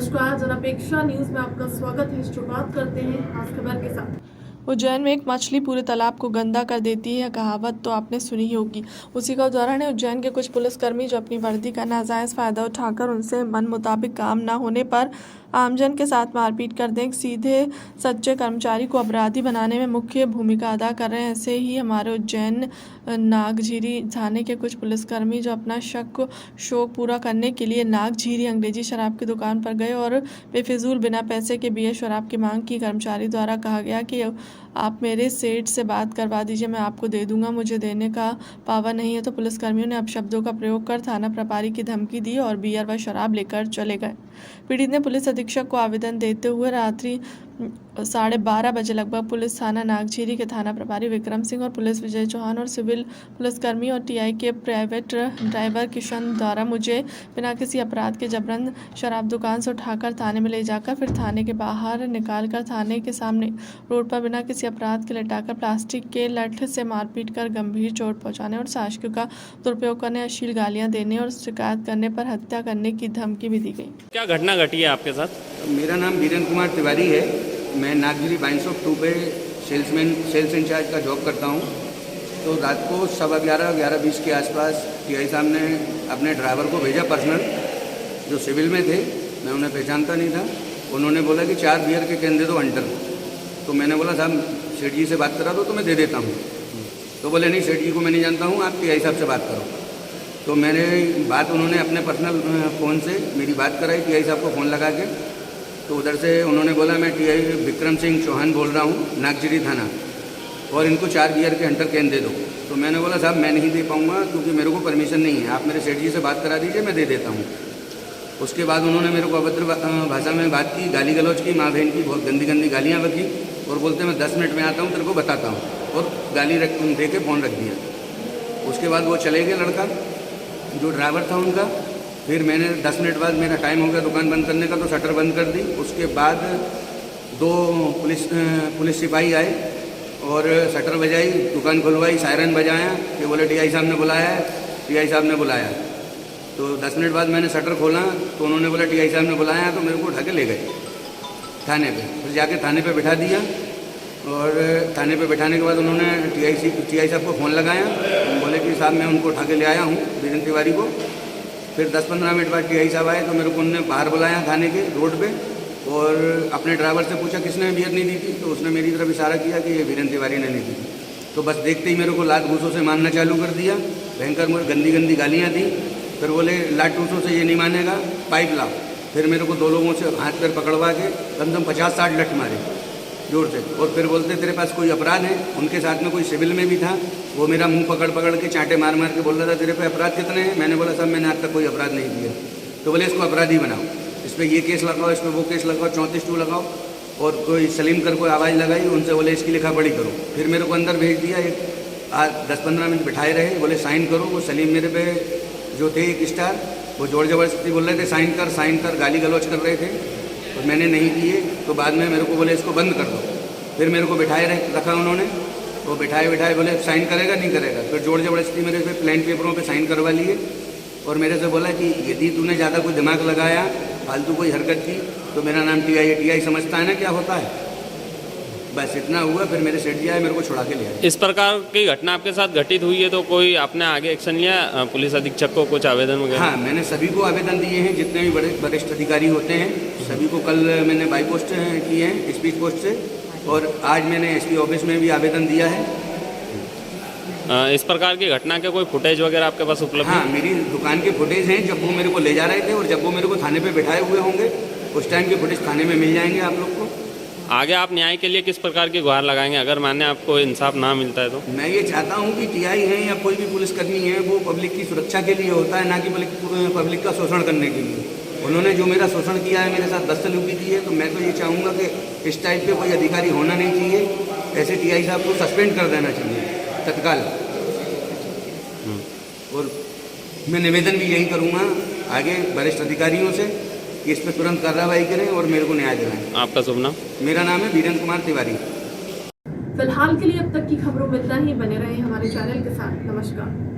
नमस्कार, जनअपेक्षा न्यूज में आपका स्वागत है। शुरुआत करते हैं खास खबर के साथ। उज्जैन में एक मछली पूरे तालाब को गंदा कर देती है, कहावत तो आपने सुनी ही होगी। उसी का उदाहरण है उज्जैन के कुछ पुलिसकर्मी जो अपनी वर्दी का नाजायज फायदा उठाकर उनसे मन मुताबिक काम न होने पर आमजन के साथ मारपीट कर दें, सीधे सच्चे कर्मचारी को अपराधी बनाने में मुख्य भूमिका अदा कर रहे हैं। ऐसे ही हमारे उज्जैन नागझीरी थाने के कुछ पुलिसकर्मी जो अपना शौक पूरा करने के लिए नागझीरी अंग्रेजी शराब की दुकान पर गए और बेफिजूल बिना पैसे के बीयर शराब की मांग की। कर्मचारी द्वारा कहा गया कि आप मेरे सेठ से बात करवा दीजिए, मैं आपको दे दूंगा, मुझे देने का पावर नहीं है। तो पुलिसकर्मियों ने अपशब्दों का प्रयोग कर थाना प्रभारी की धमकी दी और बीयर व शराब लेकर चले गए। पीड़ित ने पुलिस अधीक्षक को आवेदन देते हुए रात्रि 12:30 बजे लगभग पुलिस थाना नागझीरी के थाना प्रभारी विक्रम सिंह और पुलिस विजय चौहान और सिविल पुलिसकर्मी और टीआई के प्राइवेट ड्राइवर किशन द्वारा मुझे बिना किसी अपराध के जबरन शराब दुकान से उठाकर थाने में ले जाकर फिर थाने के बाहर निकालकर थाने के सामने रोड पर बिना किसी अपराध के लटाकर प्लास्टिक के लठ से मारपीट कर गंभीर चोट पहुंचाने और साक्ष्यों का दुरुपयोग करने, अश्लील गालियां देने और शिकायत करने पर हत्या करने की धमकी भी दी गई। क्या घटना घटी है आपके साथ? मेरा नाम वीरेंद्र कुमार तिवारी है। मैं नागझीरी वाइन शॉप 2 पे सेल्स इंचार्ज का जॉब करता हूँ। तो रात को 11:20 के आसपास टीआई साहब ने अपने ड्राइवर को भेजा पर्सनल, जो सिविल में थे, मैं उन्हें पहचानता नहीं था। उन्होंने बोला कि 4 बियर के कैन दे दो अंटर। तो मैंने बोला साहब सेठ जी से बात करा दो तो मैं दे देता हूँ। तो बोले नहीं, सेठ जी को मैं नहीं जानता हूँ, आप टीआई साहब से बात करो। तो मैंने बात उन्होंने अपने पर्सनल फ़ोन से मेरी बात कराई टीआई साहब को फ़ोन लगा के। तो उधर से उन्होंने बोला मैं टीआई विक्रम सिंह चौहान बोल रहा हूँ नागझीरी थाना, और इनको 4 बियर के अंटर कैन दे दो। तो मैंने बोला साहब मैं नहीं दे पाऊँगा क्योंकि मेरे को परमिशन नहीं है, आप मेरे सेठ जी से बात करा दीजिए, मैं दे देता हूँ। उसके बाद उन्होंने मेरे को अभद्र भाषा में बात की, गाली गलौज की, माँ बहन की बहुत गंदी गंदी गालियाँ बकी और बोलते मैं 10 मिनट में आता हूँ, तेरे को बताता हूँ, और गाली दे के फ़ोन रख दिया। उसके बाद वो चले गए लड़का जो ड्राइवर था उनका। फिर मैंने 10 मिनट बाद मेरा टाइम हो गया दुकान बंद करने का, तो शटर बंद कर दी। उसके बाद 2 पुलिस सिपाही आए और शटर बजाई, दुकान खुलवाई, सायरन बजाया कि बोले टीआई साहब ने बुलाया है, टीआई साहब ने बुलाया। तो 10 मिनट बाद मैंने शटर खोला तो उन्होंने बोला टीआई साहब ने बुलाया, तो मेरे को उठा के ले गए थाने पे। फिर जाके थाने पे बिठा दिया और थाने पे बिठाने के बाद उन्होंने टीआई साहब को फ़ोन लगाया, बोले कि साहब मैं उनको उठा के ले आया हूँ वीरेंद्र तिवारी को। फिर 10-15 मिनट बाद टीआई साहब आए तो मेरे को उन्होंने बाहर बुलाया थाने के रोड पे और अपने ड्राइवर से पूछा किसने बियर नहीं दी थी। तो उसने मेरी तरफ इशारा किया कि ये वीरेंद्र तिवारी ने नहीं दी थी। तो बस देखते ही मेरे को लात घूसों से मारना चालू कर दिया, भयंकर मुझे गंदी गंदी गालियाँ दी। फिर बोले लात घूसों से ये नहीं मानेगा, पाइप लाओ। फिर मेरे को 2 लोगों से हाथ पैर पकड़वा के कम से कम 50-60 लठ मारे जोर से, और फिर बोलते तेरे पास कोई अपराध है। उनके साथ में कोई सिविल में भी था, वो मेरा मुंह पकड़ के चांटे मार मार के बोल रहा था तेरे पे अपराध कितने हैं। मैंने बोला साहब मैंने आज तक कोई अपराध नहीं किया। तो बोले इसको अपराधी बनाओ, इस पर ये केस लगाओ, इस पर वो केस लगाओ, 34(2) लगाओ। और कोई सलीम कर कोई आवाज़ लगाई, उनसे बोले इसकी लिखा पढ़ी करो। फिर मेरे को अंदर भेज दिया, 10-15 मिनट बिठाए रहे, बोले साइन करो। वो सलीम मेरे पे जो थे एक स्टार, वो जोर जबरदस्ती बोल रहे थे साइन कर, गाली गलौज कर रहे थे और मैंने नहीं किए। तो बाद में मेरे को बोले इसको बंद कर दो। फिर मेरे को बिठाए रखा उन्होंने, तो बिठाए बोले साइन करेगा नहीं करेगा। फिर जोर जबरदस्ती मेरे पे प्लेन पेपरों पे साइन करवा लिए और मेरे से बोला कि यदि तूने ज़्यादा कोई दिमाग लगाया, फालतू कोई हरकत की, तो मेरा नाम टीआई समझता है ना क्या होता है। बस इतना हुआ। फिर मेरे सेठ जी आए, मेरे को छुड़ा के ले आए। इस प्रकार की घटना आपके साथ घटित हुई है तो कोई आपने आगे एक्शन लिया, पुलिस अधीक्षक को कुछ आवेदन वगैरह? हाँ, मैंने सभी को आवेदन दिए हैं, जितने भी बड़े वरिष्ठ अधिकारी होते हैं सभी को। कल मैंने बाई पोस्ट किए हैं स्पीड पोस्ट से, और आज मैंने एसपी ऑफिस में भी आवेदन दिया है। इस प्रकार की घटना के कोई फुटेज वगैरह आपके पास उपलब्ध है? हाँ, मेरी दुकान के फुटेज हैं, जब वो मेरे को ले जा रहे थे और जब वो मेरे को थाने पे बिठाए हुए होंगे उस टाइम के फुटेज थाने में मिल जाएंगे आप लोग को। आगे आप न्याय के लिए किस प्रकार की गुहार लगाएंगे अगर माने आपको इंसाफ ना मिलता है तो? मैं ये चाहता हूँ कि टीआई है या कोई भी पुलिसकर्मी है वो पब्लिक की सुरक्षा के लिए होता है, ना कि पब्लिक का शोषण करने के लिए। उन्होंने जो मेरा शोषण किया है, मेरे साथ बदसलूकी की है, तो मैं तो ये चाहूँगा कि इस टाइप के कोई अधिकारी होना नहीं चाहिए। ऐसे टीआई साहब को सस्पेंड कर देना चाहिए तत्काल। और मैं निवेदन भी यही करूँगा आगे वरिष्ठ अधिकारियों से कि इस पर तुरंत कार्रवाई करें और मेरे को न्याय दिलाएं। आपका शुभ नाम? मेरा नाम है वीरेंद्र कुमार तिवारी। फिलहाल के लिए अब तक की खबरों में इतना ही। बने रहे हमारे चैनल के साथ। नमस्कार।